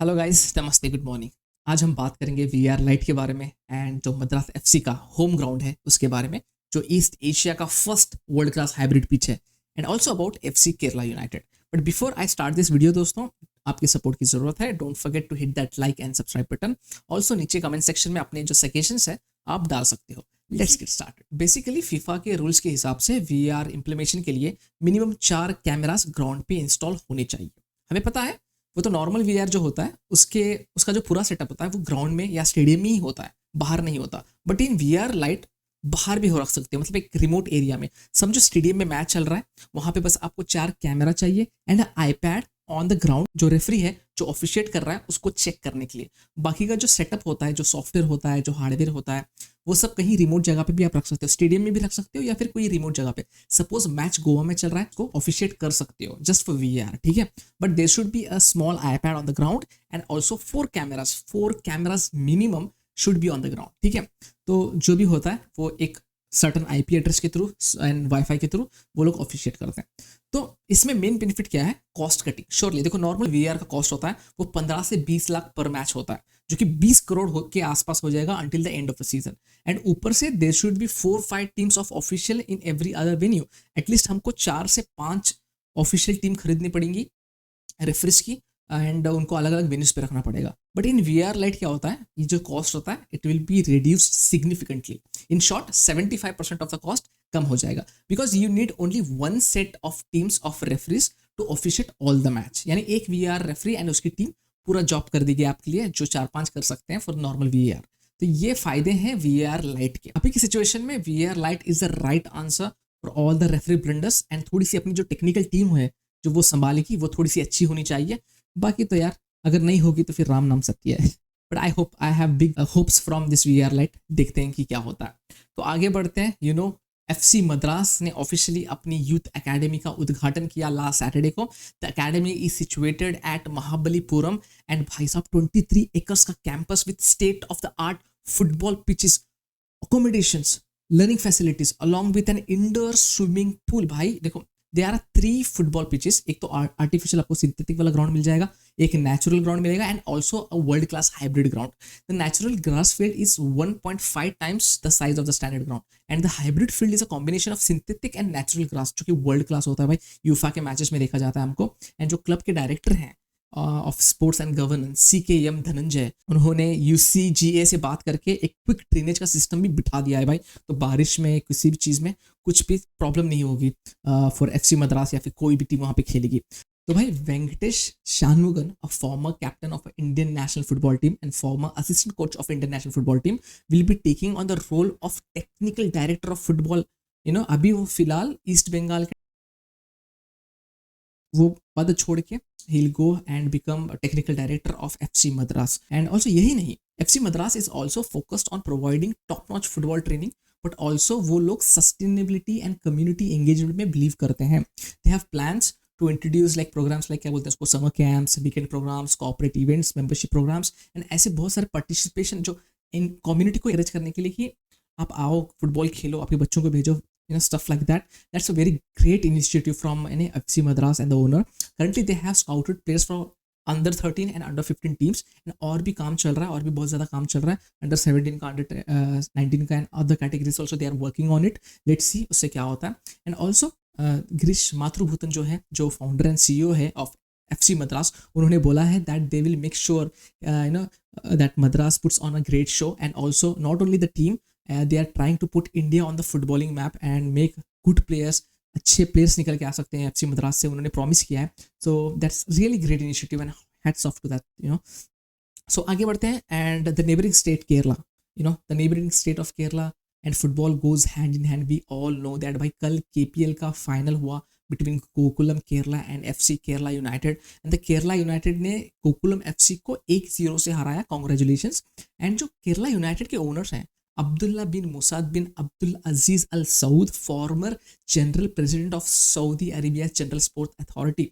Hello guys, नमस्ते, good morning. आज हम बात करेंगे वीआर लाइट के बारे में एंड जो मद्रास एफसी का होम ग्राउंड है उसके बारे में, जो ईस्ट एशिया का first world class hybrid pitch है, and also about FC Kerala United. But before I start this video दोस्तों, आपकी सपोर्ट की जरूरत है। Don't forget to hit that like and subscribe button. Also नीचे कमेंट सेक्शन में अपने जो सजेशंस है आप डाल सकते हो। Let's get started. Basically FIFA के रूल्स के हिसाब से वीआर इंप्लीमेंटेशन के लिए मिनिमम 4 कैमरास ग्राउंड पे इंस्टॉल होने चाहिए। हमें पता है वो तो नॉर्मल वीआर जो होता है उसका जो पूरा सेटअप होता है वो ग्राउंड में या स्टेडियम में ही होता है, बाहर नहीं होता। बट इन वीआर लाइट बाहर भी हो रख सकते हो, मतलब एक रिमोट एरिया में। समझो स्टेडियम में मैच चल रहा है, वहां पे बस आपको 4 कैमरा चाहिए and iPad on the ground. जो रेफरी है जो ऑफिशिएट कर रहा है उसको चेक करने के लिए। बाकी का जो सेटअप होता है, जो सॉफ्टवेयर होता है, जो हार्डवेयर होता है, वो सब कहीं रिमोट जगह पे भी आप रख सकते हो। स्टेडियम में भी रख सकते हो या फिर कोई रिमोट जगह पे। सपोज मैच गोवा में चल रहा है, उसको ऑफिशिएट कर सकते हो जस्ट फॉर वीआर, ठीक है। But there should be a small iPad on the ground and also 4 cameras minimum should be on the ground, ठीक है। तो जो भी होता है वो एक सर्टन आईपी एड्रेस के थ्रू एंड वाईफाई के थ्रू वो लोग ऑफिशिएट करते हैं। तो इसमें मेन बेनिफिट क्या है? Cost cutting. श्योरली देखो, नॉर्मल वीआर का कॉस्ट होता है वो 15 से 20 लाख पर मैच होता है, जो कि 20 करोड़ के आसपास हो जाएगा until the end of the season. And ऊपर से there should be 4-5 teams of official in every other venue. At least हमको 4 से 5 ऑफिशियल टीम खरीदनी पड़ेंगी रेफरीज की, एंड उनको अलग अलग वेन्यूज पे रखना पड़ेगा। बट इन वीआर लाइट क्या होता है, ये जो कॉस्ट होता है it will be reduced significantly. In short 75% of the cost कम हो जाएगा, because you need only one set of teams of referees to officiate all the match. यानी एक वीआर रेफरी एंड उसकी टीम पूरा जॉब कर देगी आपके लिए, जो 4-5 कर सकते हैं फॉर नॉर्मल वीआर। तो ये फायदे हैं वीआर लाइट के। अभी की सिचुएशन में VR light is the right answer for all the referee blunders. And थोड़ी सी अपनी जो टेक्निकल टीम है जो वो संभालेगी, वो थोड़ी सी अच्छी होनी चाहिए। बाकी तो यार अगर नहीं होगी तो फिर राम नाम सत्य है। But I have big hopes from this VR light. देखते हैं कि क्या होता है। तो आगे बढ़ते हैं। एफसी मद्रास ने ऑफिशियली अपनी यूथ एकेडमी का उद्घाटन किया लास्ट सैटरडे को। The academy is situated at Mahabalipuram and भाई साहब 23 एकर्स का campus with state of the art football pitches, accommodations, learning facilities along with an indoor swimming pool। भाई देखो, दे आर 3 फुटबॉल पिचेस। एक तो आर्टिफिशियल आपको synthetic वाला ग्राउंड मिल जाएगा, एक नेचुरल ग्राउंड मिलेगा, and also a world class hybrid ground. The natural grass field is 1.5 times the size of the standard ground, and the hybrid field is a combination of synthetic and natural grass, जो कि world class होता है भाई। UEFA के matches में देखा जाता है हमको। एंड जो क्लब के डायरेक्टर हैं of sports and governance, CKM Dhananjay, उन्होंने UCGA से बात करके एक क्विक ड्रेनेज का सिस्टम भी बिठा दिया है भाई। तो बारिश में किसी भी चीज़ में कुछ भी प्रॉब्लम नहीं होगी फॉर एफसी मद्रास या फिर कोई भी टीम वहाँ पे खेलेगी। तो भाई Venkatesh Shanmugan, a former captain of Indian national football team and former assistant coach of Indian national football team, will be taking on the role of technical director of football. अभी वो फिलहाल ईस्ट बंगाल के वो पद छोड़ के he'll go and become a technical director of FC Madras। and also यही नहीं, FC Madras is also focused on providing top notch football training, but also वो लोग sustainability and community engagement में believe करते हैं। they have plans to introduce like programs like क्या बोलते हैं उसको, summer camps, weekend programs, corporate events, membership programs, and ऐसे बहुत सारे participation जो इन community को encourage करने के लिए कि आप आओ फुटबॉल खेलो, आपके बच्चों को भेजो, stuff like that। That's a very great initiative from FC Madras and the owner। Currently they have scouted players from under 13 and under 15 teams, and और भी काम चल रहा है, और भी बहुत ज़्यादा काम चल रहा है अंडर 17 का, अंडर 19 का, and other categories also they are working on it. Let's see उससे क्या होता है। एंड ऑल्सो गिरीश माथुरभूतन जो है, जो फाउंडर एंड CEO है ऑफ FC मद्रास, उन्होंने बोला है that they will make sure that Madras puts on a great show. And also not only the team, they are trying to put India on the footballing map and make good players। अच्छे players निकल के आ सकते हैं FC Madras से, उन्होंने promise किया है। So that's really great initiative and hats off to that. So आगे बढ़ते हैं। And the neighbouring state Kerala, the neighbouring state of Kerala and football goes hand in hand. We all know that भाई कल KPL का final हुआ between Gokulam Kerala and FC Kerala United. And the Kerala United ने Gokulam FC को 1-0 से हराया। कॉन्ग्रेचुलेशंस। एंड जो केरला यूनाइटेड के ओनर्स हैं, Abdullah bin Musad bin Abdul Aziz Al Saud, former General President of Saudi Arabia's General Sports Authority,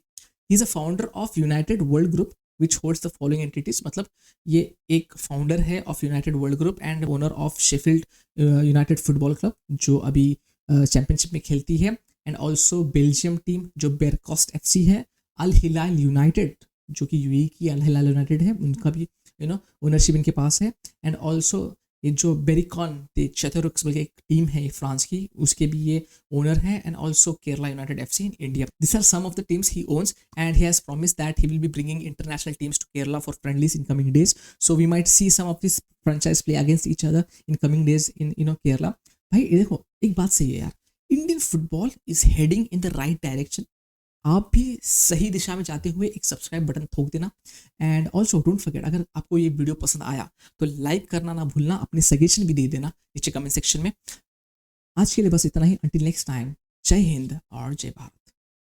he is a founder of United World Group which holds the following entities। मतलब ये एक founder है of United world group and owner of Sheffield United football club, जो अभी championship में खेलती है। And also Belgium team जो बेरकॉस्ट FC है, अल हिलाल यूनाइटेड जो कि यूएई की अल हिलाल यूनाइटेड है, उनका भी ओनरशिप इनके पास है। एंड ऑल्सो ये जो बेरिकॉन चेथोरुक्स बल्कि एक टीम है ये फ्रांस की, उसके भी ये ओनर है। And also Kerala United FC in India, this are some of the teams he owns and he has promise that he will be bringing international teams to Kerala for friendlies in coming days. So we might see some of this franchise play against each other in coming days in Kerala. भाई देखो एक बात सही है यार, Indian football is heading in the right direction. आप भी सही दिशा में जाते हुए एक सब्सक्राइब बटन ठोक देना। एंड ऑल्सो डोंट फॉरगेट, अगर आपको ये वीडियो पसंद आया तो लाइक करना ना भूलना, अपने सजेशन भी दे देना नीचे कमेंट सेक्शन में। आज के लिए बस इतना ही, अंटिल नेक्स्ट टाइम, जय हिंद और जय भारत।